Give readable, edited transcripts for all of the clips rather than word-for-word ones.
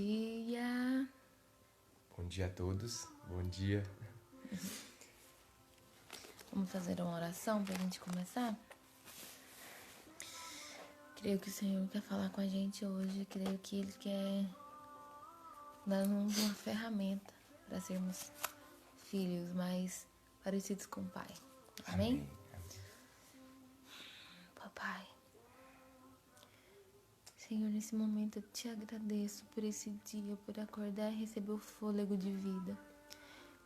dia. Bom dia a todos. Bom dia. Vamos fazer uma oração pra gente começar? Creio que o Senhor quer falar com a gente hoje. Creio que Ele quer dar-nos uma ferramenta para sermos filhos mais parecidos com o Pai. Amém? Papai, Senhor, nesse momento eu te agradeço por esse dia, por acordar e receber o fôlego de vida.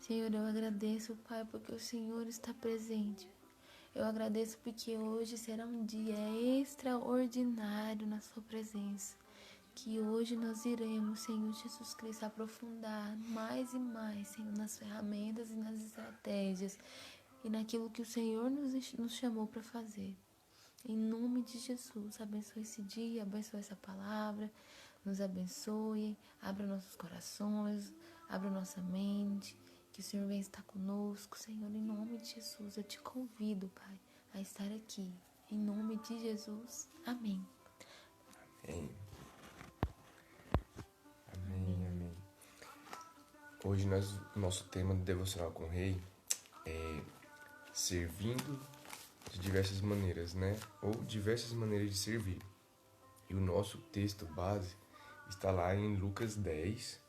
Senhor, eu agradeço, Pai, porque o Senhor está presente. Eu agradeço porque hoje será um dia extraordinário na sua presença. Que hoje nós iremos, Senhor Jesus Cristo, aprofundar mais e mais, Senhor, nas ferramentas e nas estratégias e naquilo que o Senhor nos chamou para fazer. Em nome de Jesus, abençoe esse dia, abençoe essa palavra, nos abençoe, abra nossos corações, abra nossa mente, que o Senhor venha estar conosco, Senhor, em nome de Jesus. Eu te convido, Pai, a estar aqui, em nome de Jesus. Amém. Amém. Amém. Hoje nosso tema do Devocional com o Rei é servindo de diversas maneiras, né? Ou diversas maneiras de servir. E o nosso texto base está lá em Lucas 10,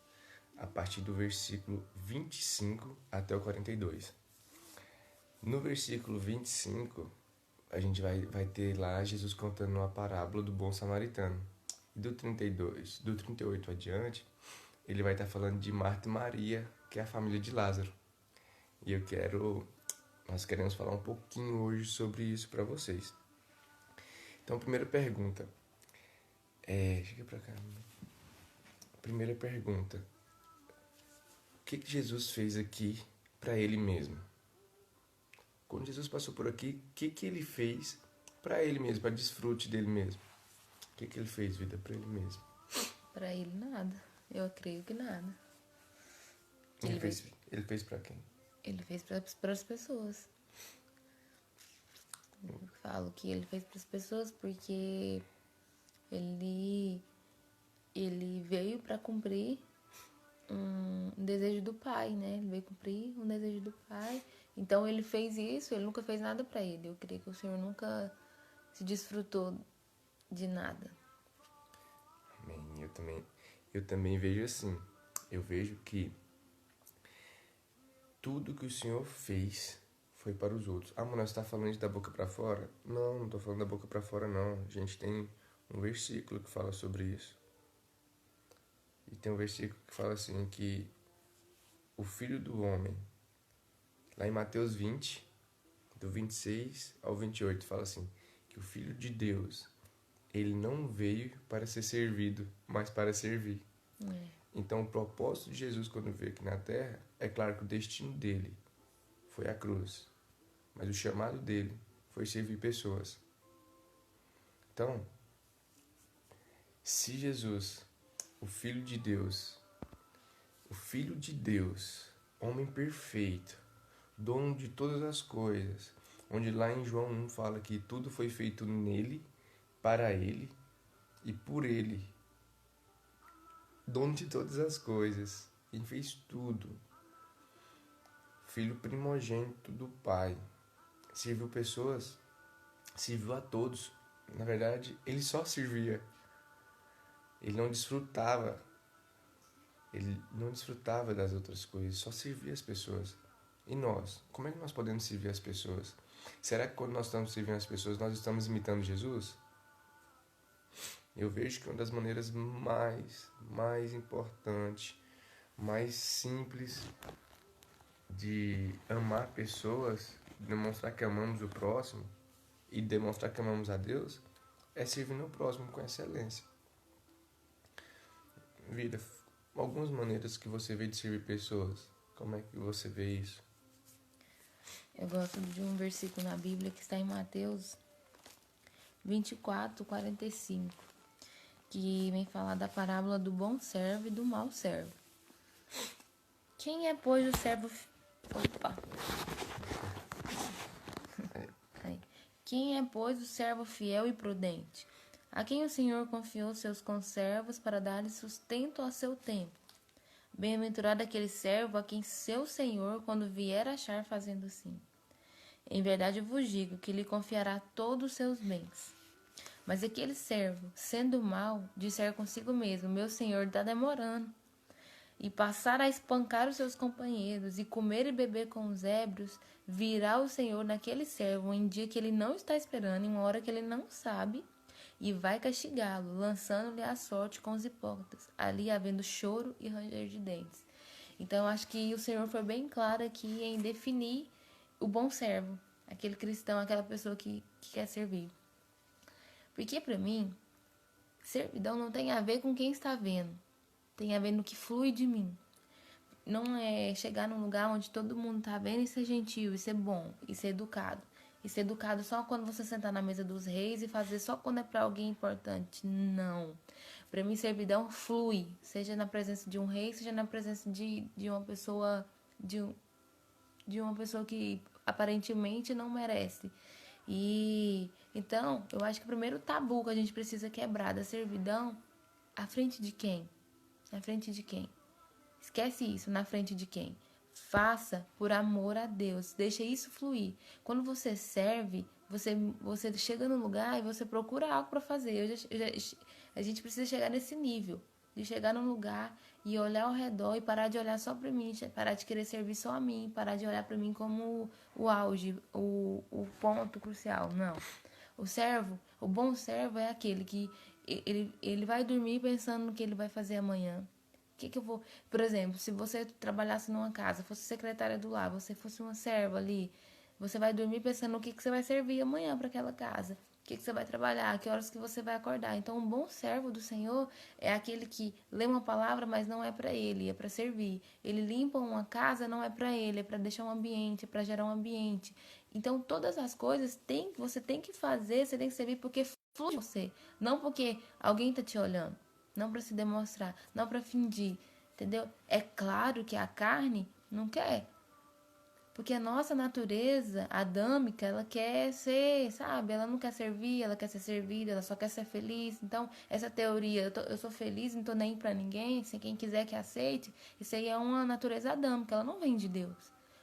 a partir do versículo 25 até o 42. No versículo 25, a gente vai ter lá Jesus contando uma parábola do bom samaritano. E do 38 adiante, ele vai estar falando de Marta e Maria, que é a família de Lázaro. E nós queremos falar um pouquinho hoje sobre isso para vocês. Então, primeira pergunta. Chega pra cá. Primeira pergunta. O que Jesus fez aqui para ele mesmo? Quando Jesus passou por aqui, o que ele fez para ele mesmo, para desfrute dele mesmo? O que ele fez, vida, para ele mesmo? Para ele, nada. Eu creio que nada. Ele fez para quem? Ele fez para as pessoas. Eu falo que ele fez para as pessoas porque ele veio para cumprir um desejo do Pai, né? Ele veio cumprir um desejo do Pai. Então ele fez isso, ele nunca fez nada para ele. Eu creio que o Senhor nunca se desfrutou de nada. Amém. Eu também vejo assim. Eu vejo que tudo que o Senhor fez foi para os outros. Ah, mas nós está falando de da boca para fora? Não estou falando da boca para fora, não. A gente tem um versículo que fala sobre isso. E tem um versículo que fala assim que o Filho do Homem, lá em Mateus 20, do 26 ao 28, fala assim, que o Filho de Deus, ele não veio para ser servido, mas para servir. Então, o propósito de Jesus quando veio aqui na Terra, é claro que o destino dele foi a cruz, mas o chamado dele foi servir pessoas. Então, se Jesus, o Filho de Deus, homem perfeito, dono de todas as coisas, onde lá em João 1 fala que tudo foi feito nele, para ele e por ele, dono de todas as coisas, ele fez tudo, filho primogênito do Pai, serviu pessoas, serviu a todos. Na verdade, ele só servia, ele não desfrutava das outras coisas, só servia as pessoas. E nós? Como é que nós podemos servir as pessoas? Será que quando nós estamos servindo as pessoas, nós estamos imitando Jesus? Eu vejo que uma das maneiras mais importantes, mais simples de amar pessoas, demonstrar que amamos o próximo e demonstrar que amamos a Deus, é servir o próximo com excelência. Vida, algumas maneiras que você vê de servir pessoas, como é que você vê isso? Eu gosto de um versículo na Bíblia que está em Mateus 24, 45, que vem falar da parábola do bom servo e do mau servo. Quem é, pois, o servo... Quem é, pois, o servo fiel e prudente, a quem o Senhor confiou seus conservos para dar-lhe sustento a seu tempo. Bem-aventurado aquele servo a quem seu Senhor, quando vier achar fazendo assim. Em verdade eu vos digo que lhe confiará todos os seus bens. Mas aquele servo, sendo mau, disser consigo mesmo, meu senhor está demorando, e passar a espancar os seus companheiros, e comer e beber com os ébrios, virá o Senhor naquele servo em dia que ele não está esperando, em uma hora que ele não sabe, e vai castigá-lo, lançando-lhe a sorte com os hipócritas, ali havendo choro e ranger de dentes. Então, acho que o Senhor foi bem claro aqui em definir o bom servo, aquele cristão, aquela pessoa que quer servir. Porque para mim, servidão não tem a ver com quem está vendo. Tem a ver no que flui de mim. Não é chegar num lugar onde todo mundo tá vendo e ser gentil, e ser bom, e ser educado. E ser educado só quando você sentar na mesa dos reis e fazer só quando é para alguém importante. Não. Para mim, servidão flui. Seja na presença de um rei, seja na presença de uma pessoa... De uma pessoa que aparentemente não merece. E então, eu acho que o primeiro tabu que a gente precisa quebrar da servidão, à frente de quem? Na frente de quem? Esquece isso, na frente de quem? Faça por amor a Deus, deixa isso fluir. Quando você serve, você chega no lugar e você procura algo para fazer. A gente precisa chegar nesse nível, de chegar num lugar e olhar ao redor e parar de olhar só para mim, parar de querer servir só a mim, parar de olhar para mim como o auge, o ponto crucial. Não. O bom servo é aquele que ele vai dormir pensando no que ele vai fazer amanhã. Que eu vou... Por exemplo, se você trabalhasse numa casa, fosse secretária do lar, você fosse uma serva ali, você vai dormir pensando no que você vai servir amanhã para aquela casa. O que você vai trabalhar, que horas que você vai acordar. Então, um bom servo do Senhor é aquele que lê uma palavra, mas não é para ele, é para servir. Ele limpa uma casa, não é para ele, é para deixar um ambiente, é para gerar um ambiente. Então, todas as coisas você tem que fazer, você tem que servir porque flui de você, não porque alguém tá te olhando. Não para se demonstrar, não para fingir, entendeu? É claro que a carne não quer. Porque a nossa natureza adâmica, ela quer ser, sabe? Ela não quer servir, ela quer ser servida, ela só quer ser feliz. Então, essa teoria, eu sou feliz, não tô nem pra ninguém, se quem quiser que aceite, isso aí é uma natureza adâmica, ela não vem de Deus.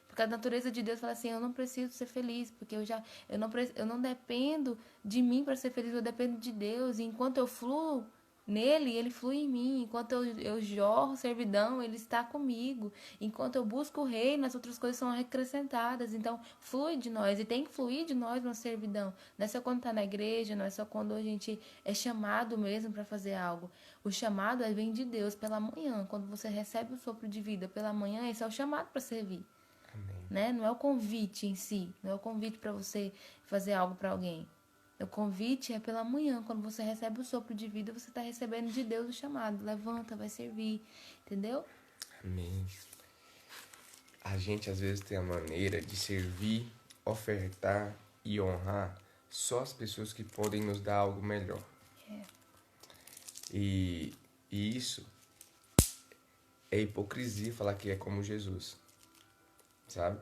Porque a natureza de Deus fala assim, eu não preciso ser feliz, porque eu não dependo de mim para ser feliz, eu dependo de Deus. E enquanto eu fluo nele, ele flui em mim. Enquanto eu jorro servidão, ele está comigo. Enquanto eu busco o reino, as outras coisas são acrescentadas. Então, flui de nós. E tem que fluir de nós uma servidão. Não é só quando está na igreja, não é só quando a gente é chamado mesmo para fazer algo. O chamado vem de Deus pela manhã. Quando você recebe o sopro de vida pela manhã, esse é o chamado para servir. Né? Não é o convite em si. Não é o convite para você fazer algo para alguém. O convite é pela manhã, quando você recebe o sopro de vida, você está recebendo de Deus o chamado. Levanta, vai servir, entendeu? Amém. A gente às vezes tem a maneira de servir, ofertar e honrar só as pessoas que podem nos dar algo melhor. E isso é hipocrisia falar que é como Jesus, sabe?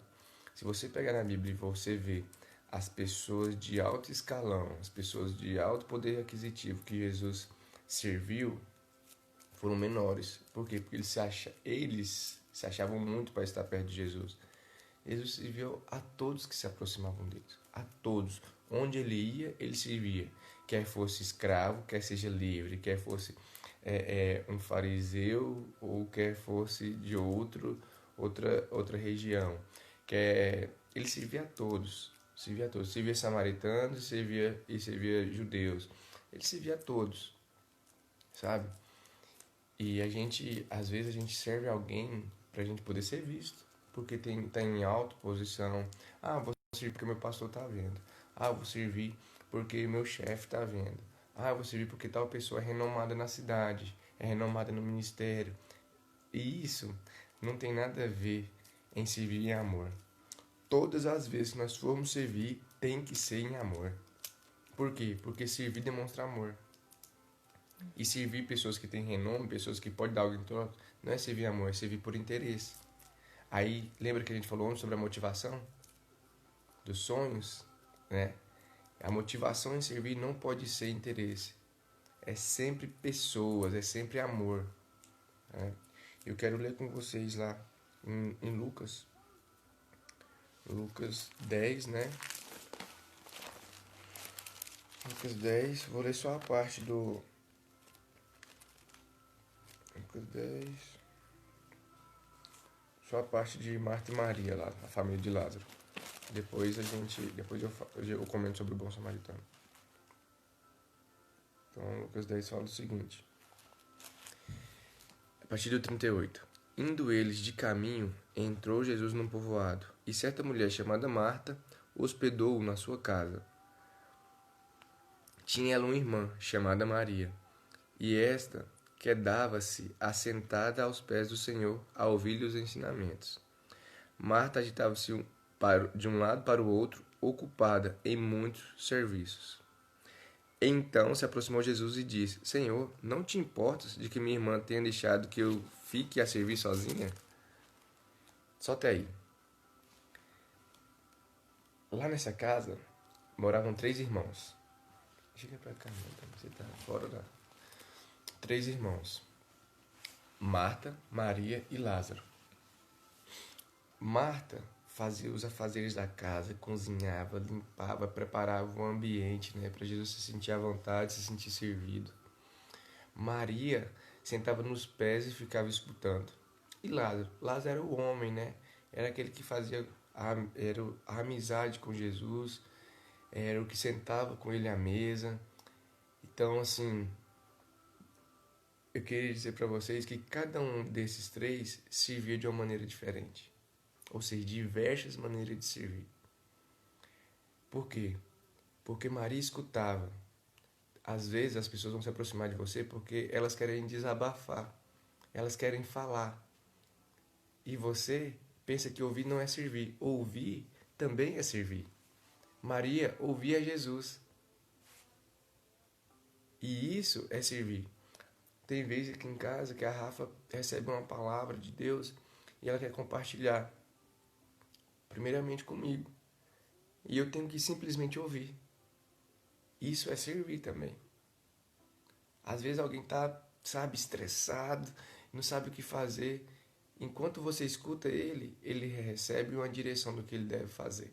Se você pegar na Bíblia e você ver as pessoas de alto escalão, as pessoas de alto poder aquisitivo que Jesus serviu, foram menores. Por quê? Porque eles se achavam muito para estar perto de Jesus. Jesus serviu a todos que se aproximavam dele. A todos. Onde ele ia, ele servia. Quer fosse escravo, quer seja livre, quer fosse um fariseu ou quer fosse de outra região. Ele servia a todos. Servia samaritanos e servia judeus. Ele servia a todos, sabe? E às vezes a gente serve alguém pra gente poder ser visto, porque tá em alta posição. Ah, vou servir porque meu pastor tá vendo. Ah, vou servir porque meu chefe tá vendo. Ah, vou servir porque tal pessoa é renomada na cidade, é renomada no ministério. E isso não tem nada a ver em servir em amor. Todas as vezes que nós formos servir, tem que ser em amor. Por quê? Porque servir demonstra amor. E servir pessoas que têm renome, pessoas que podem dar algo em troca, não é servir amor, é servir por interesse. Aí, lembra que a gente falou ontem sobre a motivação? Dos sonhos, né? A motivação em servir não pode ser interesse. é sempre pessoas, é sempre amor. Né? Eu quero ler com vocês lá em Lucas 10, né? Lucas 10, vou ler só a parte do Lucas 10, só a parte de Marta e Maria lá, a família de Lázaro. Depois eu comento sobre o bom samaritano. Então, Lucas 10 fala o seguinte: a partir do 38. Indo eles de caminho, entrou Jesus num povoado, e certa mulher chamada Marta hospedou-o na sua casa. Tinha ela uma irmã, chamada Maria, e esta quedava-se assentada aos pés do Senhor a ouvir-lhe os ensinamentos. Marta agitava-se de um lado para o outro, ocupada em muitos serviços. Então se aproximou Jesus e disse: Senhor, não te importas de que minha irmã tenha deixado que eu fique a servir sozinha? Só até aí. Lá nessa casa moravam 3 irmãos. Chega pra cá, você tá fora da. 3 irmãos: Marta, Maria e Lázaro. Marta fazia os afazeres da casa, cozinhava, limpava, preparava o ambiente, né, para Jesus se sentir à vontade, se sentir servido. Maria sentava nos pés e ficava escutando. E Lázaro era o homem, né? Era aquele que fazia a amizade com Jesus, era o que sentava com ele à mesa. Então, assim, eu queria dizer para vocês que cada um desses 3 servia de uma maneira diferente. Ou seja, diversas maneiras de servir. Por quê? Porque Maria escutava. Às vezes as pessoas vão se aproximar de você porque elas querem desabafar. Elas querem falar. E você pensa que ouvir não é servir. Ouvir também é servir. Maria ouvia Jesus. E isso é servir. Tem vezes aqui em casa que a Rafa recebe uma palavra de Deus e ela quer compartilhar. Primeiramente comigo. E eu tenho que simplesmente ouvir. Isso é servir também. Às vezes alguém está, estressado, não sabe o que fazer. Enquanto você escuta ele recebe uma direção do que ele deve fazer.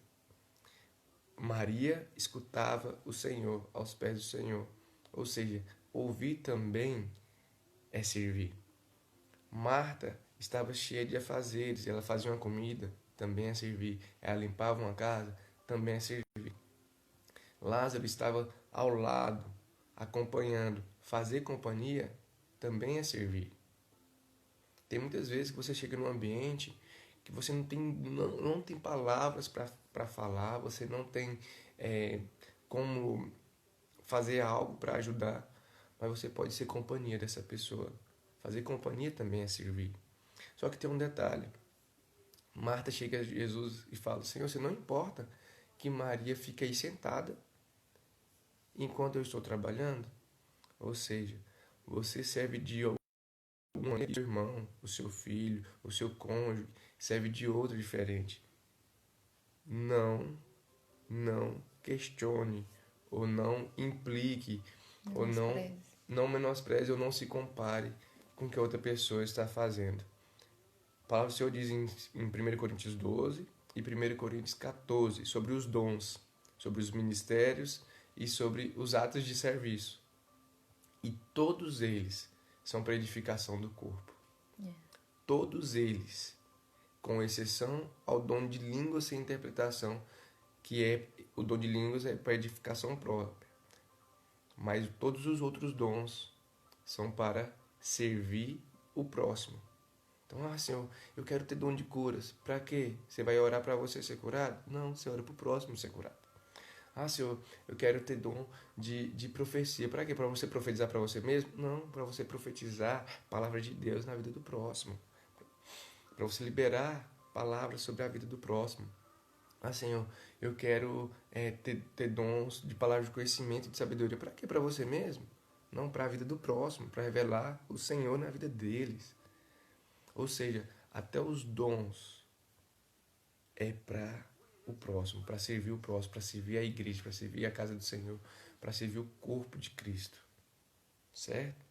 Maria escutava o Senhor, aos pés do Senhor. Ou seja, ouvir também é servir. Marta estava cheia de afazeres, ela fazia uma comida, também é servir. Ela limpava uma casa, também é servir. Lázaro estava ao lado, acompanhando. Fazer companhia também é servir. Tem muitas vezes que você chega num ambiente que você não tem palavras para falar, você não tem como fazer algo para ajudar, mas você pode ser companhia dessa pessoa. Fazer companhia também é servir. Só que tem um detalhe. Marta chega a Jesus e fala: Senhor, você não importa que Maria fique aí sentada enquanto eu estou trabalhando? Ou seja, você serve de algum irmão, o seu filho, o seu cônjuge, serve de outro diferente. Não questione, ou não implique, ou não menospreze, ou não se compare com o que a outra pessoa está fazendo. A palavra do Senhor diz em 1 Coríntios 12 e 1 Coríntios 14 sobre os dons, sobre os ministérios e sobre os atos de serviço. E todos eles são para edificação do corpo. Todos eles, com exceção ao dom de línguas sem interpretação, que o dom de línguas é para edificação própria. Mas todos os outros dons são para servir o próximo. Então, Senhor, eu quero ter dom de curas. Para quê? Você vai orar para você ser curado? Não, você ora para o próximo ser curado. Senhor, eu quero ter dom de profecia. Para quê? Para você profetizar para você mesmo? Não, para você profetizar a palavra de Deus na vida do próximo. Para você liberar palavras sobre a vida do próximo. Senhor, eu quero ter dons de palavras de conhecimento e de sabedoria. Para quê? Para você mesmo? Não, para a vida do próximo, para revelar o Senhor na vida deles. Ou seja, até os dons é para o próximo, para servir o próximo, para servir a igreja, para servir a casa do Senhor, para servir o corpo de Cristo. certo?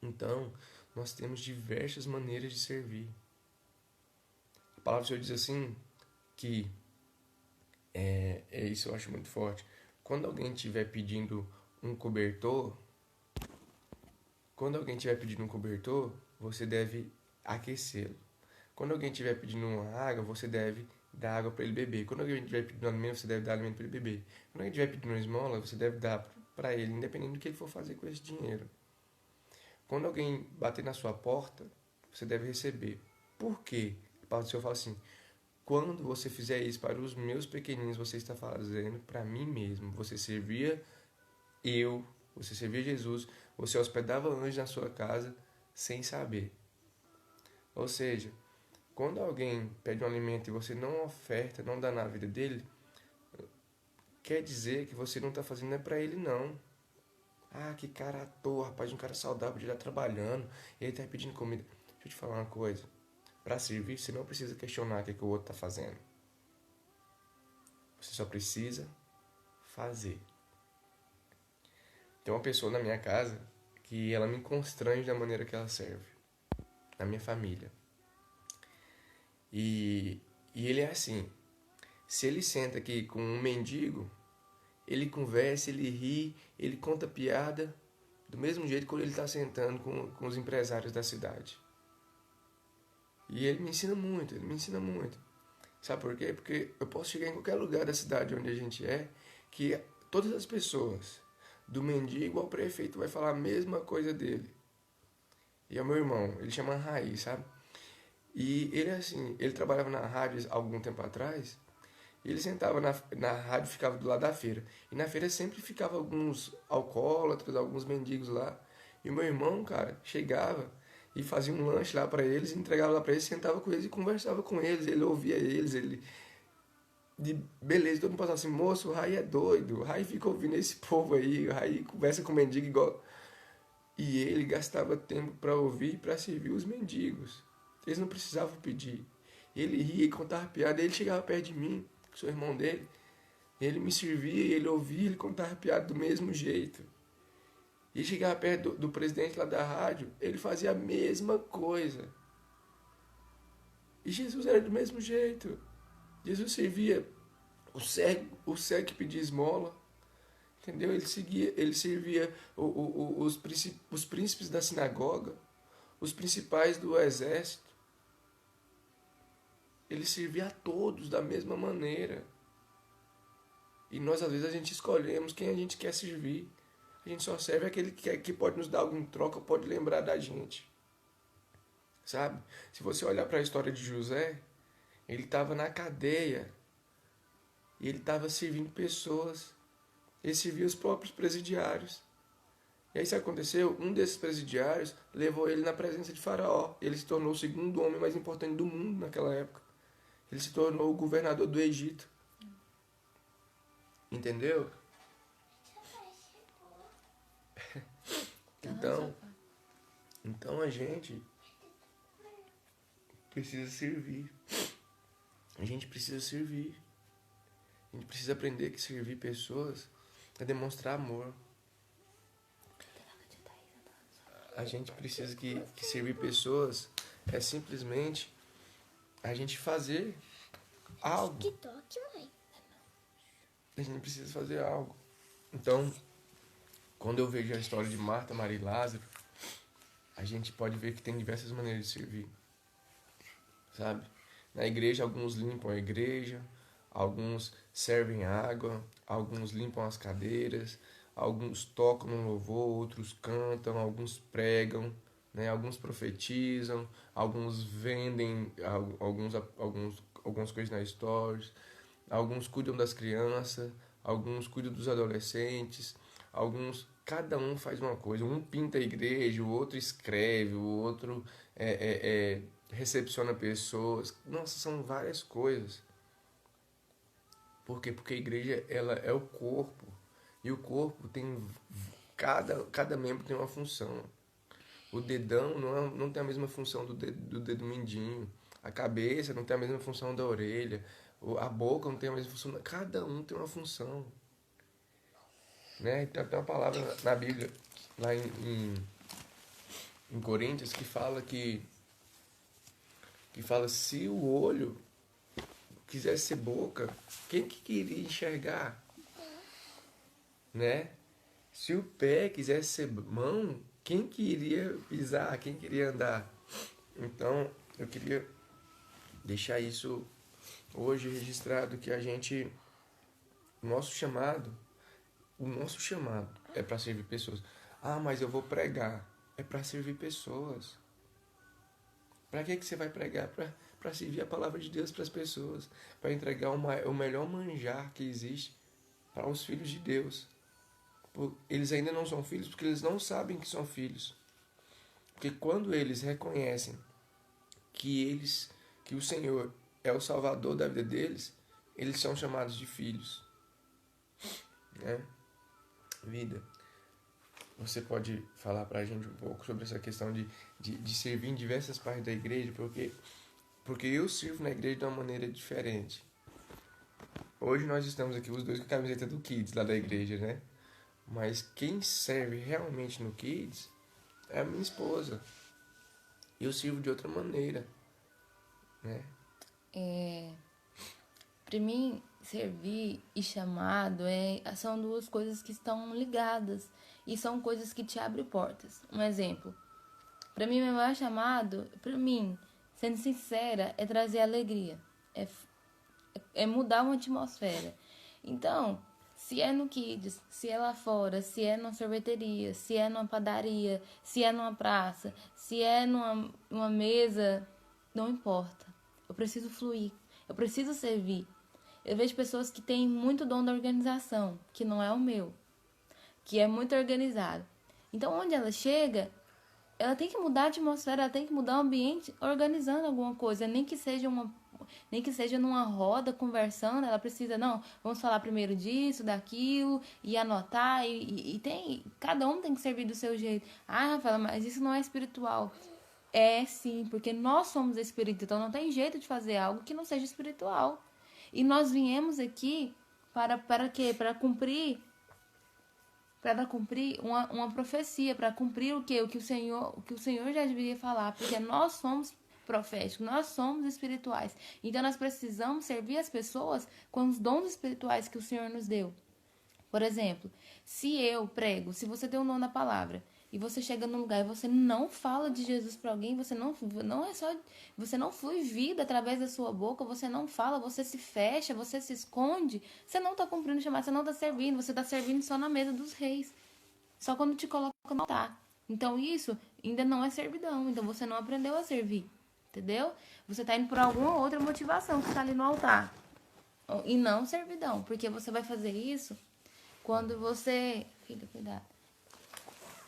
Então, nós temos diversas maneiras de servir. A palavra do Senhor diz assim, que isso eu acho muito forte. Quando alguém estiver pedindo um cobertor, você deve aquecê-lo. Quando alguém estiver pedindo uma água, você deve dar água para ele beber. Quando alguém estiver pedindo alimento, você deve dar alimento para ele beber. Quando alguém estiver pedindo uma esmola, você deve dar para ele, independente do que ele for fazer com esse dinheiro. Quando alguém bater na sua porta, você deve receber. Por quê? A palavra do Senhor fala assim, quando você fizer isso para os meus pequeninos, você está fazendo para mim mesmo. Você servia Jesus, você hospedava anjos na sua casa sem saber. Ou seja, quando alguém pede um alimento e você não oferta, não dá na vida dele, quer dizer que você não está fazendo para ele, não. Ah, que cara à toa, rapaz, um cara saudável, de estar trabalhando, e ele está pedindo comida. Deixa eu te falar uma coisa. Para servir, você não precisa questionar o que o outro está fazendo. Você só precisa fazer. Tem uma pessoa na minha casa que ela me constrange da maneira que ela serve. Na minha família. E ele é assim. Se ele senta aqui com um mendigo, ele conversa, ele ri, ele conta piada, do mesmo jeito que ele está sentando com os empresários da cidade. E ele me ensina muito. Sabe por quê? Porque eu posso chegar em qualquer lugar da cidade onde a gente que todas as pessoas, do mendigo ao prefeito, vai falar a mesma coisa dele. E é o meu irmão, ele chama Raí, sabe? E ele assim, ele trabalhava na rádio há algum tempo atrás, e ele sentava na rádio, ficava do lado da feira. E na feira sempre ficava alguns alcoólatras, alguns mendigos lá. E o meu irmão, cara, chegava e fazia um lanche lá para eles, entregava lá para eles, sentava com eles e conversava com eles. Ele ouvia eles, beleza, todo mundo passava assim, moço, o Raí é doido, o Raí fica ouvindo esse povo aí, o Raí conversa com o mendigo igual. E ele gastava tempo para ouvir e para servir os mendigos. Eles não precisavam pedir. Ele ria e contava piada, ele chegava perto de mim, sou irmão dele, ele me servia, ele ouvia, ele contava piada do mesmo jeito. E chegava perto do presidente lá da rádio, ele fazia a mesma coisa. E Jesus era do mesmo jeito. Jesus servia o cego que pedia esmola, entendeu? Ele servia os príncipes da sinagoga, os principais do exército. Ele servia a todos da mesma maneira. E nós, às vezes, a gente escolhemos quem a gente quer servir. A gente só serve aquele que pode nos dar algum troca, pode lembrar da gente. Sabe? Se você olhar para a história de José, ele estava na cadeia. E ele estava servindo pessoas. Ele servia os próprios presidiários. E aí, isso aconteceu, um desses presidiários levou ele na presença de Faraó. Ele se tornou o segundo homem mais importante do mundo naquela época. Ele se tornou o governador do Egito. Entendeu? Então a gente precisa servir. A gente precisa servir. A gente precisa aprender que servir pessoas é demonstrar amor. A gente precisa que servir pessoas é simplesmente a gente fazer algo. A gente precisa fazer algo. Então, quando eu vejo a história de Marta, Maria e Lázaro, a gente pode ver que tem diversas maneiras de servir. Sabe? Na igreja, alguns limpam a igreja, alguns servem água, alguns limpam as cadeiras, alguns tocam no louvor, outros cantam, alguns pregam, né? Alguns profetizam, alguns vendem algumas coisas nas stores, alguns cuidam das crianças, alguns cuidam dos adolescentes, cada um faz uma coisa. Um pinta a igreja, o outro escreve, o outro recepciona pessoas. Nossa, são várias coisas. Por quê? Porque a igreja, ela é o corpo. E o corpo tem... Cada membro tem uma função. O dedão não tem a mesma função do dedo mindinho. A cabeça não tem a mesma função da orelha. A boca não tem a mesma função. Cada um tem uma função. né? Então, tem uma palavra na Bíblia, lá em Coríntios, que fala se o olho quisesse ser boca, quem que queria enxergar, né? Se o pé quisesse ser mão, quem que iria pisar, quem queria andar? Então, eu queria deixar isso hoje registrado, que o nosso chamado é para servir pessoas. Ah, mas eu vou pregar. É para servir pessoas. Para que você vai pregar? Para servir a palavra de Deus para as pessoas. Para entregar o melhor manjar que existe para os filhos de Deus. Eles ainda não são filhos porque eles não sabem que são filhos. Porque quando eles reconhecem que o Senhor é o Salvador da vida deles, eles são chamados de filhos. Né? Vida, você pode falar pra gente um pouco sobre essa questão de servir em diversas partes da igreja? Porque eu sirvo na igreja de uma maneira diferente. Hoje nós estamos aqui os dois com a camiseta do Kids lá da igreja, né? Mas quem serve realmente no Kids é a minha esposa. Eu sirvo de outra maneira, né? Para mim, servir e chamado são duas coisas que estão ligadas e são coisas que te abrem portas. Um exemplo, para mim, meu maior chamado, para mim, sendo sincera, é trazer alegria, é mudar uma atmosfera. Então, se é no Kids, se é lá fora, se é numa sorveteria, se é numa padaria, se é numa praça, se é numa mesa, não importa. Eu preciso fluir, eu preciso servir. Eu vejo pessoas que têm muito dom da organização, que não é o meu, que é muito organizado. Então, onde ela chega, ela tem que mudar a atmosfera, ela tem que mudar o ambiente organizando alguma coisa, nem que seja numa roda conversando, ela precisa, não, vamos falar primeiro disso, daquilo, e anotar, cada um tem que servir do seu jeito. Ah, Rafaela, mas isso não é espiritual. É sim, porque nós somos espírito, então não tem jeito de fazer algo que não seja espiritual. E nós viemos aqui para quê? Para cumprir uma profecia, para cumprir o que o Senhor já deveria falar, porque nós somos proféticos, nós somos espirituais. Então nós precisamos servir as pessoas com os dons espirituais que o Senhor nos deu. Por exemplo, se eu prego, se você tem um dom da palavra, e você chega num lugar e você não fala de Jesus para alguém, você não flui vida através da sua boca, você não fala, você se fecha, você se esconde, você não está cumprindo o chamado, você não está servindo, você está servindo só na mesa dos reis, só quando te coloca no altar. Então isso ainda não é servidão, então você não aprendeu a servir, entendeu? Você está indo por alguma outra motivação que está ali no altar, e não servidão, porque você vai fazer isso quando você... Filha, cuidado.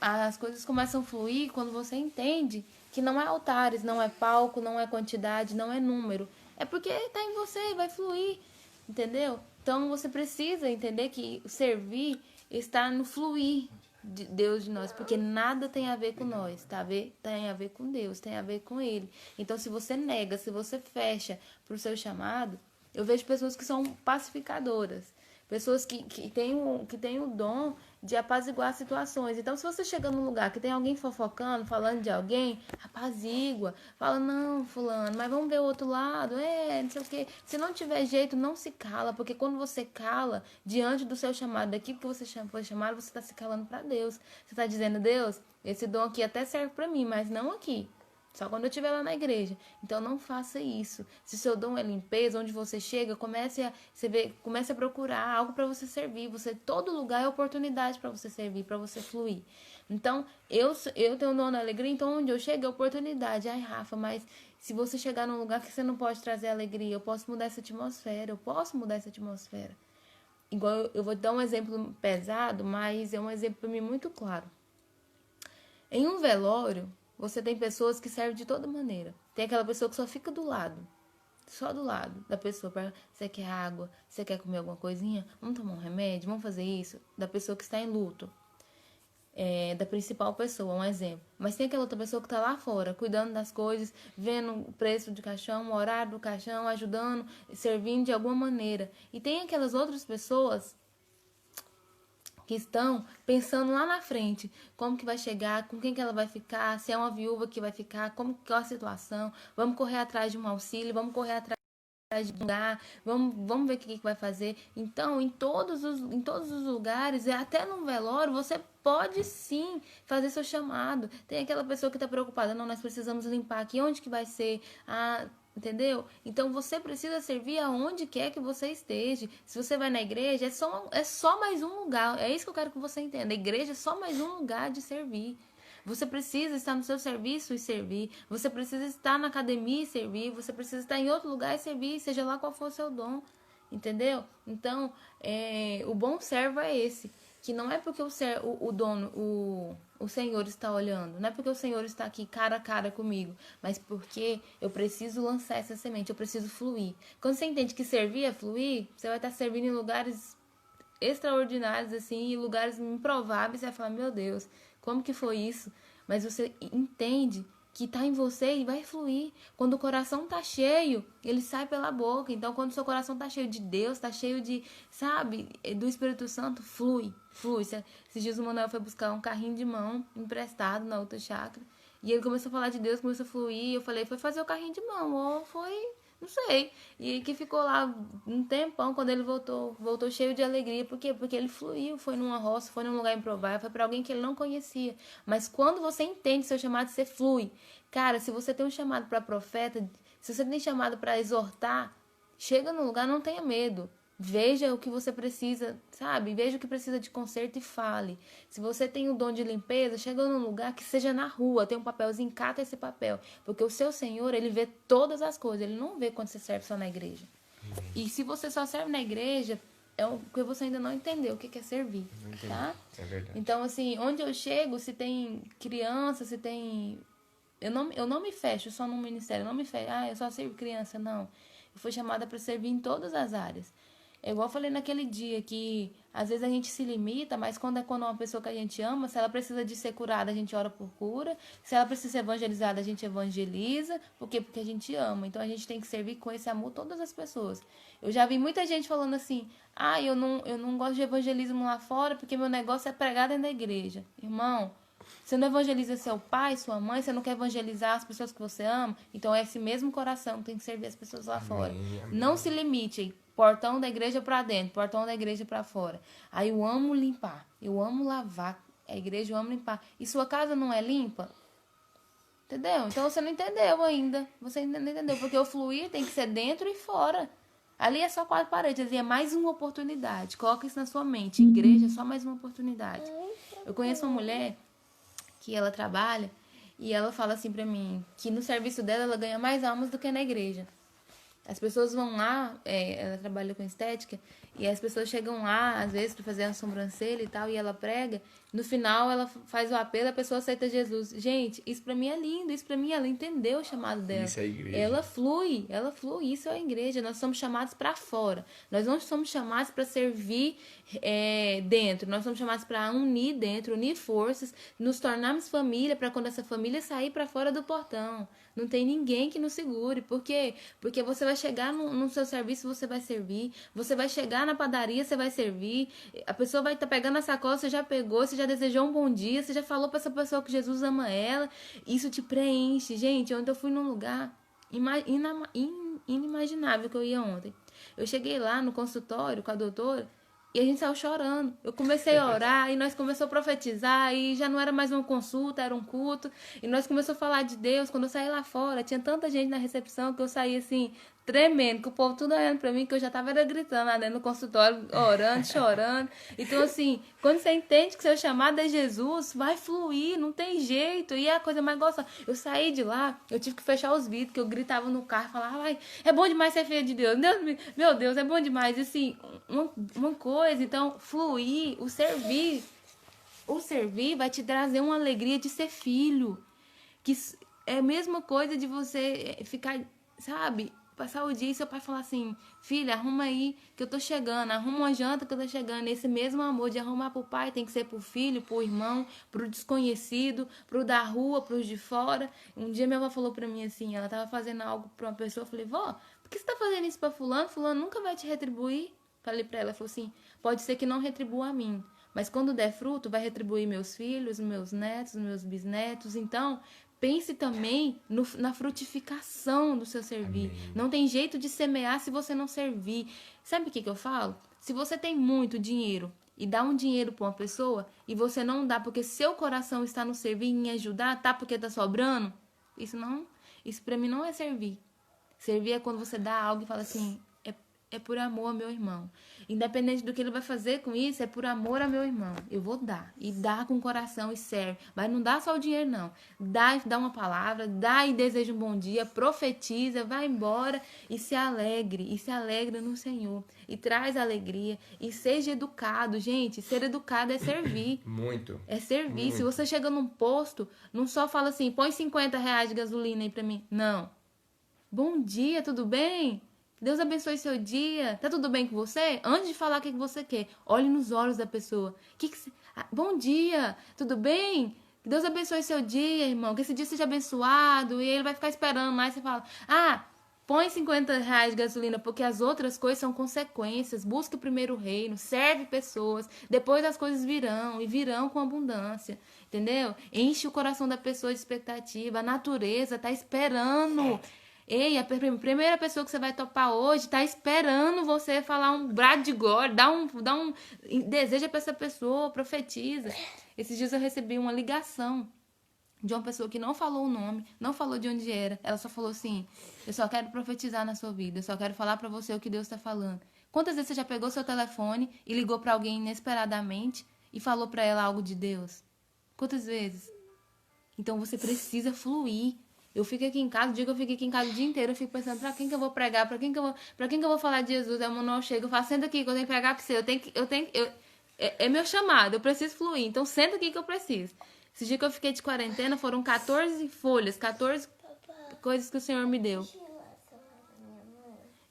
As coisas começam a fluir quando você entende que não é altares, não é palco, não é quantidade, não é número. É porque está em você, vai fluir, entendeu? Então você precisa entender que servir está no fluir de Deus de nós, porque nada tem a ver com nós, tá? Tem a ver com Deus, tem a ver com Ele. Então se você nega, se você fecha para o seu chamado, eu vejo pessoas que são pacificadoras. Pessoas que têm o dom de apaziguar situações. Então, se você chega num lugar que tem alguém fofocando, falando de alguém, apazigua. Fala, não, fulano, mas vamos ver o outro lado. Não sei o quê. Se não tiver jeito, não se cala. Porque quando você cala, diante do seu chamado, daquilo que você foi chamado, você está se calando para Deus. Você está dizendo, Deus, esse dom aqui até serve para mim, mas não aqui. Só quando eu estiver lá na igreja. Então não faça isso. Se seu dom é limpeza, onde você chega, comece a procurar algo para você servir. Todo lugar é oportunidade para você servir, para você fluir. Então, eu tenho um dom da alegria, então onde eu chego é oportunidade. Ai, Rafa, mas se você chegar num lugar que você não pode trazer alegria, eu posso mudar essa atmosfera, Igual eu vou dar um exemplo pesado, mas é um exemplo para mim muito claro. Em um velório, você tem pessoas que servem de toda maneira. Tem aquela pessoa que só fica do lado. Só do lado da pessoa. Você quer água? Você quer comer alguma coisinha? Vamos tomar um remédio? Vamos fazer isso? Da pessoa que está em luto. Da principal pessoa, um exemplo. Mas tem aquela outra pessoa que está lá fora, cuidando das coisas, vendo o preço de caixão, o horário do caixão, ajudando, servindo de alguma maneira. E tem aquelas outras pessoas que estão pensando lá na frente, como que vai chegar, com quem que ela vai ficar, se é uma viúva que vai ficar, como que é a situação, vamos correr atrás de um auxílio, vamos correr atrás de um lugar, vamos ver o que vai fazer. Então, em todos os lugares, até no velório, você pode sim fazer seu chamado. Tem aquela pessoa que está preocupada, não, nós precisamos limpar aqui, onde que vai ser? Entendeu? Então você precisa servir aonde quer que você esteja. Se você vai na igreja, é só mais um lugar. É isso que eu quero que você entenda. A igreja é só mais um lugar de servir. Você precisa estar no seu serviço e servir. Você precisa estar na academia e servir. Você precisa estar em outro lugar e servir, seja lá qual for o seu dom. Entendeu? Então, o bom servo é esse. Que não é porque o Senhor está olhando. Não é porque o Senhor está aqui cara a cara comigo. Mas porque eu preciso lançar essa semente. Eu preciso fluir. Quando você entende que servir é fluir, você vai estar servindo em lugares extraordinários, assim, e lugares improváveis. Você vai falar, meu Deus, como que foi isso? Mas você entende que tá em você e vai fluir. Quando o coração tá cheio, ele sai pela boca. Então, quando o seu coração tá cheio de Deus, tá cheio de, sabe, do Espírito Santo, flui. Esses dias o Manuel foi buscar um carrinho de mão emprestado na outra chácara. E ele começou a falar de Deus, começou a fluir. Eu falei, foi fazer o carrinho de mão, ou foi... Não sei. E que ficou lá um tempão, quando ele voltou cheio de alegria. Por quê? Porque ele fluiu, foi numa roça, foi num lugar improvável, foi para alguém que ele não conhecia. Mas quando você entende seu chamado, você flui. Cara, se você tem um chamado para profeta, se você tem chamado para exortar, chega no lugar, não tenha medo. Veja o que você precisa, sabe? Veja o que precisa de conserto e fale. Se você tem o dom de limpeza, chega num lugar que seja na rua, tem um papelzinho, cata esse papel. Porque o seu Senhor, ele vê todas as coisas. Ele não vê quando você serve só na igreja. E se você só serve na igreja, é porque você ainda não entendeu o que é servir, tá? É verdade. Então, assim, onde eu chego, se tem criança, se tem... Eu não me fecho só no ministério, eu não me fecho. Eu só sirvo criança, não. Eu fui chamada para servir em todas as áreas. É igual eu falei naquele dia que às vezes a gente se limita, mas quando é uma pessoa que a gente ama, se ela precisa de ser curada, a gente ora por cura. Se ela precisa ser evangelizada, a gente evangeliza. Por quê? Porque a gente ama. Então a gente tem que servir com esse amor todas as pessoas. Eu já vi muita gente falando assim, eu não gosto de evangelismo lá fora porque meu negócio é pregar dentro da igreja. Irmão, você não evangeliza seu pai, sua mãe, você não quer evangelizar as pessoas que você ama, então é esse mesmo coração que tem que servir as pessoas lá fora. Amém. Não se limite, portão da igreja para dentro, portão da igreja para fora. Aí eu amo limpar, eu amo lavar a igreja, eu amo limpar. E sua casa não é limpa? Entendeu? Então você não entendeu ainda. Você ainda não entendeu, porque o fluir tem que ser dentro e fora. Ali é só 4 paredes, ali é mais uma oportunidade. Coloca isso na sua mente. Igreja é só mais uma oportunidade. Eu conheço uma mulher que ela trabalha e ela fala assim pra mim que no serviço dela ela ganha mais almas do que na igreja. As pessoas vão lá, ela trabalha com estética, e as pessoas chegam lá, às vezes, para fazer a sobrancelha e tal, e ela prega. No final, ela faz o apelo, a pessoa aceita Jesus. Gente, isso pra mim é lindo, isso pra mim, ela entendeu o chamado dela. Isso é a igreja. Ela flui, isso é a igreja. Nós somos chamados para fora. Nós não somos chamados para servir dentro. Nós somos chamados para unir dentro, unir forças, nos tornarmos família, para quando essa família sair para fora do portão. Não tem ninguém que nos segure. Por quê? Porque você vai chegar no seu serviço, você vai servir. Você vai chegar na padaria, você vai servir. A pessoa vai estar pegando a sacola, você já pegou, você já desejou um bom dia, você já falou para essa pessoa que Jesus ama ela. Isso te preenche. Gente, ontem eu fui num lugar inimaginável que eu ia ontem. Eu cheguei lá no consultório com a doutora e a gente saiu chorando. Eu comecei a orar e nós começamos a profetizar e já não era mais uma consulta, era um culto. E nós começamos a falar de Deus. Quando eu saí lá fora, tinha tanta gente na recepção que eu saí assim, tremendo, que o povo tudo olhando pra mim, que eu já tava gritando lá dentro do consultório, orando, chorando. Então, assim, quando você entende que seu chamado é Jesus, vai fluir, não tem jeito. E é a coisa mais gostosa. Eu saí de lá, eu tive que fechar os vidros, que eu gritava no carro, falava, ai, é bom demais ser filha de Deus. Meu Deus, é bom demais. E, assim, uma coisa, então, fluir, o servir vai te trazer uma alegria de ser filho. Que é a mesma coisa de você ficar, sabe, passar o dia e seu pai falar assim, filha, arruma aí que eu tô chegando, arruma uma janta que eu tô chegando. Esse mesmo amor de arrumar pro pai tem que ser pro filho, pro irmão, pro desconhecido, pro da rua, pros de fora. Um dia minha avó falou pra mim assim, ela tava fazendo algo pra uma pessoa, eu falei, vó, por que você tá fazendo isso pra fulano? Fulano nunca vai te retribuir. Falei pra ela, falou assim, pode ser que não retribua a mim, Mas quando der fruto, vai retribuir meus filhos, meus netos, meus bisnetos. Então, pense também na frutificação do seu servir. Amém. Não tem jeito de semear se você não servir. Sabe o que eu falo? Se você tem muito dinheiro e dá um dinheiro para uma pessoa e você não dá porque seu coração está no servir e em ajudar, tá porque tá sobrando, isso para mim não é servir. Servir é quando você dá algo e fala assim, é por amor ao meu irmão. Independente do que ele vai fazer com isso, é por amor ao meu irmão. Eu vou dar. E dá com o coração e serve. Mas não dá só o dinheiro, não. Dá uma palavra, dá e deseja um bom dia, profetiza, vai embora e se alegre. E se alegre no Senhor. E traz alegria. E seja educado. Gente, ser educado é servir. Muito. É servir. Muito. Se você chega num posto, não só fala assim, põe R$50 de gasolina aí pra mim. Não. Bom dia, tudo bem? Deus abençoe seu dia. Tá tudo bem com você? Antes de falar o que você quer, olhe nos olhos da pessoa. Bom dia, tudo bem? Que Deus abençoe seu dia, irmão. Que esse dia seja abençoado. E ele vai ficar esperando lá e você fala, põe R$50 de gasolina, porque as outras coisas são consequências. Busca o primeiro reino, serve pessoas. Depois as coisas virão, e virão com abundância. Entendeu? Enche o coração da pessoa de expectativa. A natureza tá esperando. Ei, a primeira pessoa que você vai topar hoje tá esperando você falar um brado de glória, deseja pra essa pessoa, profetiza. Esses dias eu recebi uma ligação de uma pessoa que não falou o nome, não falou de onde era. Ela só falou assim, eu só quero profetizar na sua vida, eu só quero falar pra você o que Deus tá falando. Quantas vezes você já pegou seu telefone e ligou pra alguém inesperadamente e falou pra ela algo de Deus? Quantas vezes? Então você precisa fluir. Eu fico aqui em casa, o dia que eu fico aqui em casa o dia inteiro, eu fico pensando, pra quem que eu vou pregar, pra quem que eu vou falar de Jesus? Aí o Manuel chega, eu falo, senta aqui que eu tenho que pregar pra você, é meu chamado, eu preciso fluir, então senta aqui que eu preciso. Esse dia que eu fiquei de quarentena, foram 14 folhas, 14 coisas que o Senhor me deu.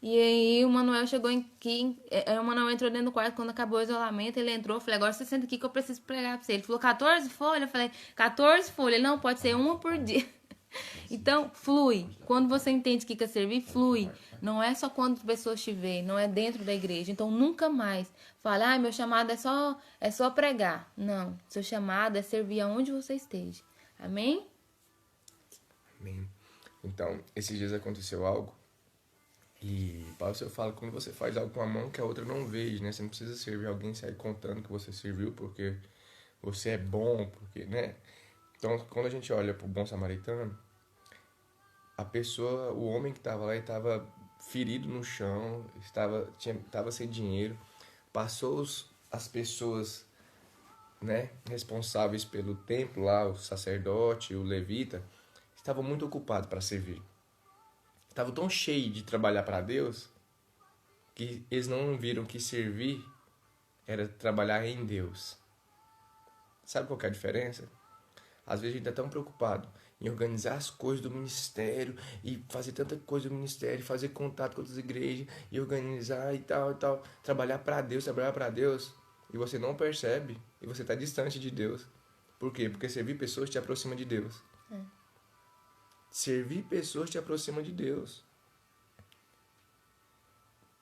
E aí o Manuel chegou aqui, o Manuel entrou dentro do quarto quando acabou o isolamento, ele entrou, eu falei, agora você senta aqui que eu preciso pregar pra você. Ele falou, 14 folhas? Eu falei, 14 folhas, ele, não, pode ser uma por dia. Então, flui. Quando você entende que quer servir, flui. Não é só quando pessoas te veem, não é dentro da igreja. Então, nunca mais fala, meu chamado é só pregar. Não, seu chamado é servir aonde você esteja. Amém? Amém. Então, esses dias aconteceu algo e Paulo eu falo, quando você faz algo com a mão que a outra não veja, né? Você não precisa servir alguém e sair contando que você serviu porque você é bom, porque, né? Então, quando a gente olha pro bom samaritano, a pessoa, o homem que estava lá, estava ferido no chão, estava sem dinheiro, passou as pessoas, né, responsáveis pelo templo lá, o sacerdote, o levita, estavam muito ocupados para servir. Estavam tão cheios de trabalhar para Deus que eles não viram que servir era trabalhar em Deus. Sabe qual que é a diferença? Às vezes a gente está tão preocupado em organizar as coisas do ministério e fazer tanta coisa do ministério, fazer contato com outras igrejas e organizar e tal, trabalhar para Deus, e você não percebe e você está distante de Deus. Por quê? Porque servir pessoas te aproxima de Deus. Servir pessoas te aproxima de Deus.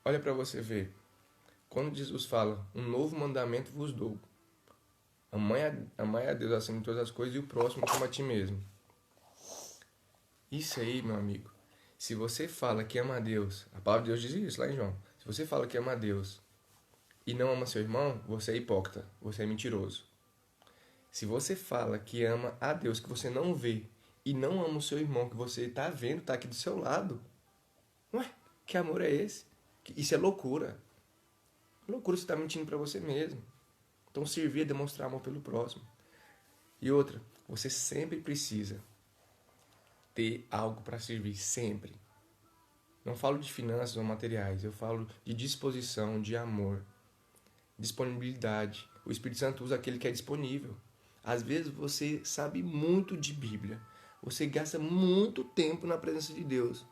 Olha para você ver. Quando Jesus fala, um novo mandamento vos dou. Amai a Deus acima de todas as coisas e o próximo como a ti mesmo. Isso aí, meu amigo. Se você fala que ama a Deus, a palavra de Deus diz isso lá em João. Se você fala que ama a Deus e não ama seu irmão, você é hipócrita, você é mentiroso. Se você fala que ama a Deus, que você não vê, e não ama o seu irmão, que você está vendo, está aqui do seu lado, ué, que amor é esse? Isso é loucura. Loucura, você está mentindo para você mesmo. Então, servir é demonstrar amor pelo próximo. E outra, você sempre precisa ter algo para servir, sempre. Não falo de finanças ou materiais, eu falo de disposição, de amor, disponibilidade. O Espírito Santo usa aquele que é disponível. Às vezes você sabe muito de Bíblia, você gasta muito tempo na presença de Deus,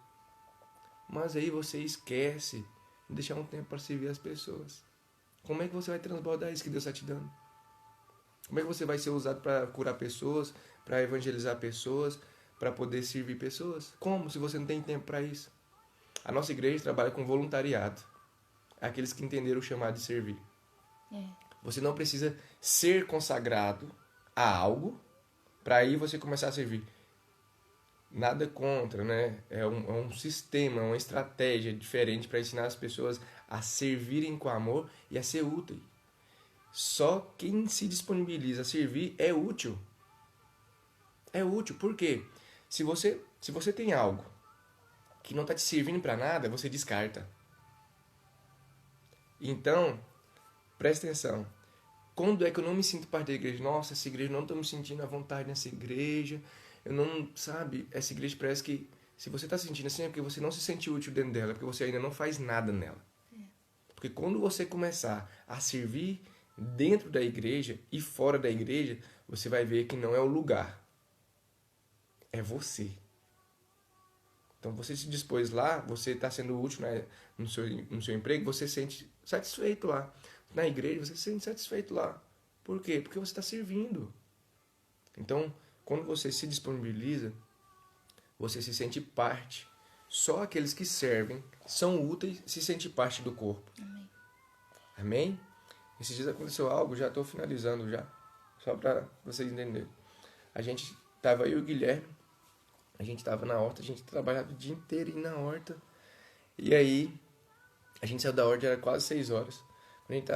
mas aí você esquece de deixar um tempo para servir as pessoas. Como é que você vai transbordar isso que Deus está te dando? Como é que você vai ser usado para curar pessoas, para evangelizar pessoas, para poder servir pessoas? Como, se você não tem tempo para isso? A nossa igreja trabalha com voluntariado. Aqueles que entenderam o chamado de servir. Você não precisa ser consagrado a algo para aí você começar a servir. Nada contra, né? É um sistema, uma estratégia diferente para ensinar as pessoas a servirem com amor e a ser útil. Só quem se disponibiliza a servir é útil. É útil, por quê? Se você tem algo que não está te servindo para nada, você descarta. Então, presta atenção. Quando é que eu não me sinto parte da igreja? Nossa, essa igreja, não estou me sentindo à vontade nessa igreja. Eu não, sabe, essa igreja parece que se você está sentindo assim é porque você não se sente útil dentro dela, é porque você ainda não faz nada nela. Porque quando você começar a servir dentro da igreja e fora da igreja, você vai ver que não é o lugar. É você. Então você se dispôs lá, você está sendo útil, né, no seu emprego, você se sente satisfeito lá. Na igreja você se sente satisfeito lá. Por quê? Porque você está servindo. Então, quando você se disponibiliza, você se sente parte. Só aqueles que servem, são úteis, se sentem parte do corpo. Amém. Amém? Esses dias aconteceu algo, já estou finalizando já. Só para vocês entenderem. A gente estava, eu e o Guilherme, a gente estava na horta, a gente trabalhava o dia inteiro na horta. E aí, a gente saiu da horta, era quase 6 horas.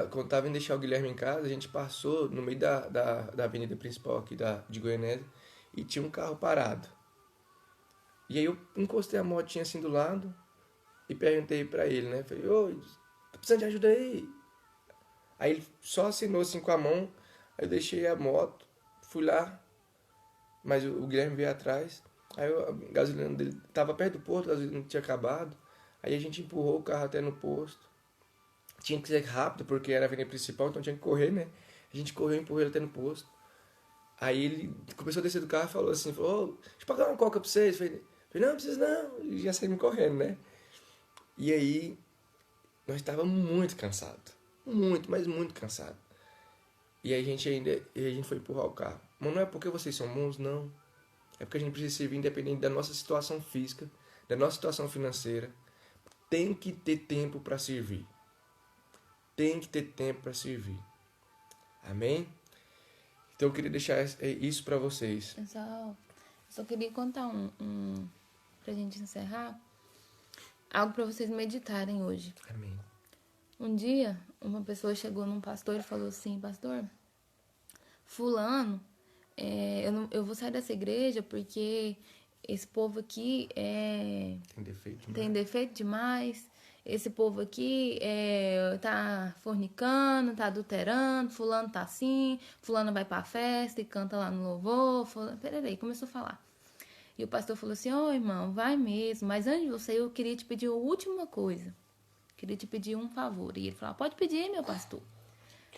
Quando estava indo deixar o Guilherme em casa, a gente passou no meio da avenida principal aqui de Goianésia e tinha um carro parado. E aí eu encostei a motinha assim do lado e perguntei pra ele, né? Falei, ô, tô precisando de ajuda aí. Aí ele só assinou assim com a mão, aí eu deixei a moto, fui lá, mas o Guilherme veio atrás. Aí a gasolina dele tava perto do posto, a gasolina tinha acabado. Aí a gente empurrou o carro até no posto. Tinha que ser rápido, porque era a avenida principal, então tinha que correr, né? A gente correu e empurrou ele até no posto. Aí ele começou a descer do carro e falou assim, falou, ô, deixa eu pagar uma coca pra vocês. Falei, não precisa não. E já saímos correndo, né? E aí, nós estávamos muito cansados. Muito, mas muito cansados. E aí a gente foi empurrar o carro. Mas não é porque vocês são bons, não. É porque a gente precisa servir independente da nossa situação física, da nossa situação financeira. Tem que ter tempo para servir. Tem que ter tempo para servir. Amém? Então eu queria deixar isso para vocês. Eu só queria contar pra gente encerrar, algo para vocês meditarem hoje. Amém. Um dia, uma pessoa chegou num pastor e falou assim, pastor, fulano, eu vou sair dessa igreja porque esse povo aqui tem defeito demais. Esse povo aqui tá fornicando, tá adulterando, fulano tá assim, fulano vai pra festa e canta lá no louvor, peraí, começou a falar. E o pastor falou assim, ô irmão, vai mesmo, mas antes de você eu queria te pedir a última coisa, queria te pedir um favor. E ele falou, pode pedir, meu pastor.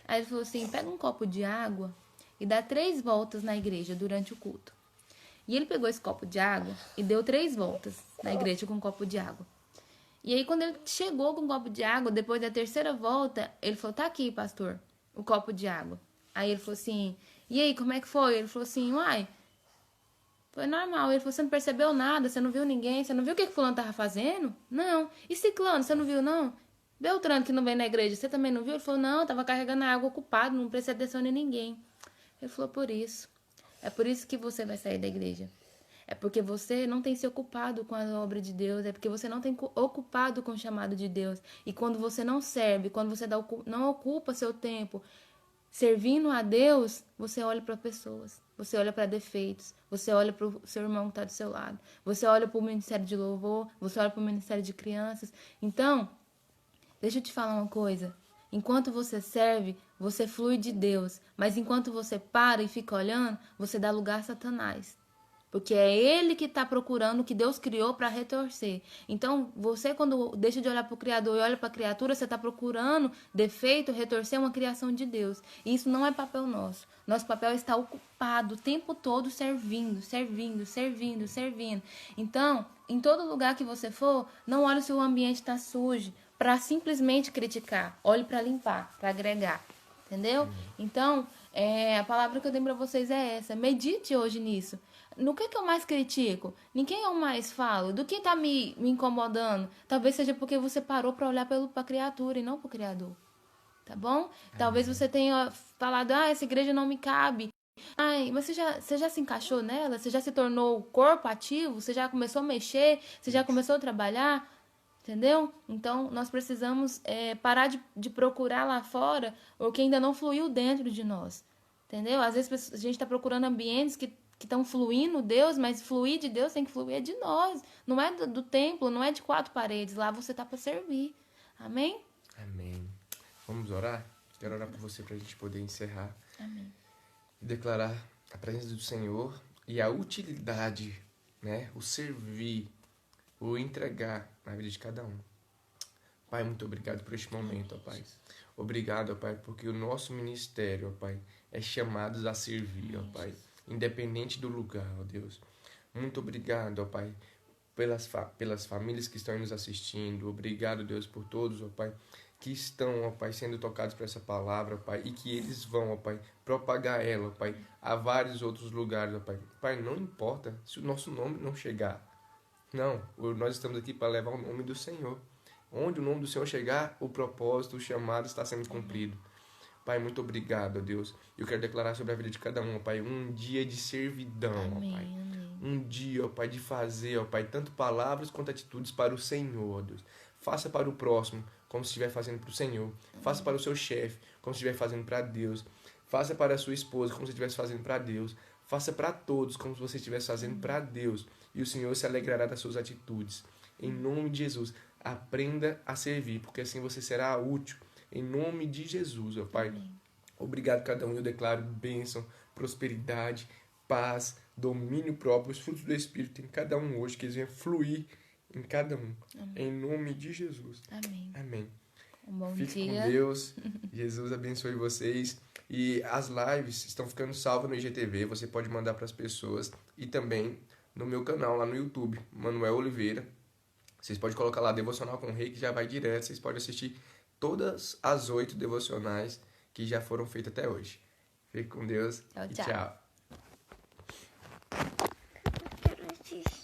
Aí ele falou assim, pega um copo de água e dá 3 voltas na igreja durante o culto. E ele pegou esse copo de água e deu 3 voltas na igreja com um copo de água. E aí, quando ele chegou com um copo de água, depois da 3ª volta, ele falou, tá aqui, pastor, o copo de água. Aí ele falou assim, e aí, como é que foi? Ele falou assim, uai, foi normal. Ele falou, você não percebeu nada, você não viu ninguém, você não viu o que fulano tava fazendo? Não. E ciclano, você não viu, não? Beltrano, que não vem na igreja, você também não viu? Ele falou, não, tava carregando a água ocupado, não prestei atenção em ninguém. Ele falou, por isso. É por isso que você vai sair da igreja. É porque você não tem se ocupado com a obra de Deus. É porque você não tem ocupado com o chamado de Deus. E quando você não serve, quando você não ocupa seu tempo servindo a Deus, você olha para pessoas. Você olha para defeitos. Você olha para o seu irmão que está do seu lado. Você olha para o ministério de louvor. Você olha para o ministério de crianças. Então, deixa eu te falar uma coisa. Enquanto você serve, você flui de Deus. Mas enquanto você para e fica olhando, você dá lugar a Satanás. Porque é ele que está procurando o que Deus criou para retorcer. Então, você quando deixa de olhar para o Criador e olha para a criatura, você está procurando defeito, retorcer uma criação de Deus. E isso não é papel nosso. Nosso papel é estar ocupado o tempo todo servindo. Então, em todo lugar que você for, não olhe se o ambiente está sujo para simplesmente criticar. Olhe para limpar, para agregar. Entendeu? Então, a palavra que eu tenho para vocês é essa. Medite hoje nisso. No que eu mais critico? Em quem eu mais falo? Do que tá me incomodando? Talvez seja porque você parou para olhar para a criatura e não para o Criador. tá bom? Talvez você tenha falado, essa igreja não me cabe. Ai, mas você já se encaixou nela? Você já se tornou corpo ativo? Você já começou a mexer? Você já começou a trabalhar? Entendeu? Então, nós precisamos parar de procurar lá fora o que ainda não fluiu dentro de nós. Entendeu? Às vezes a gente está procurando ambientes que estão fluindo Deus, mas fluir de Deus tem que fluir de nós. Não é do templo, não é de 4 paredes. Lá você tá para servir. Amém? Amém. Vamos orar? Quero orar por você para a gente poder encerrar. Amém. E declarar a presença do Senhor e a utilidade, né? O servir, o entregar na vida de cada um. Pai, muito obrigado por este momento, ó Pai. Obrigado, ó Pai, porque o nosso ministério, ó Pai, é chamado a servir, ó Pai, independente do lugar, ó Deus. Muito obrigado, ó Pai, pelas famílias que estão nos assistindo. Obrigado, Deus, por todos, ó Pai, que estão, ó Pai, sendo tocados por essa palavra, ó Pai, e que eles vão, ó Pai, propagar ela, ó Pai, a vários outros lugares, ó Pai. Pai, não importa se o nosso nome não chegar. Não, nós estamos aqui para levar o nome do Senhor. Onde o nome do Senhor chegar, o propósito, o chamado está sendo cumprido. Pai, muito obrigado, ó Deus. Eu quero declarar sobre a vida de cada um, ó Pai, um dia de servidão, Amém, ó Pai. amém. Um dia, ó Pai, de fazer, ó Pai, tanto palavras quanto atitudes para o Senhor, ó Deus. Faça para o próximo, como se estiver fazendo para o Senhor. Faça para o seu chefe, como se estiver fazendo para Deus. Faça para a sua esposa, como se estivesse fazendo para Deus. Faça para todos, como se você estivesse fazendo para Deus. E o Senhor se alegrará das suas atitudes. Em nome de Jesus, aprenda a servir, porque assim você será útil. Em nome de Jesus, ó Pai. Amém. Obrigado cada um. Eu declaro bênção, prosperidade, paz, domínio próprio, os frutos do Espírito em cada um hoje, que eles venham fluir em cada um. Amém. Em nome de Jesus. Amém. Amém. Um bom Fique dia. com Deus. Jesus abençoe vocês. E as lives estão ficando salvas no IGTV. Você pode mandar para as pessoas. E também no meu canal lá no YouTube, Manuel Oliveira. Vocês podem colocar lá Devocional com o Rei, que já vai direto. Vocês podem assistir todas as 8 devocionais que já foram feitas até hoje. Fique com Deus. Tchau, E tchau. tchau.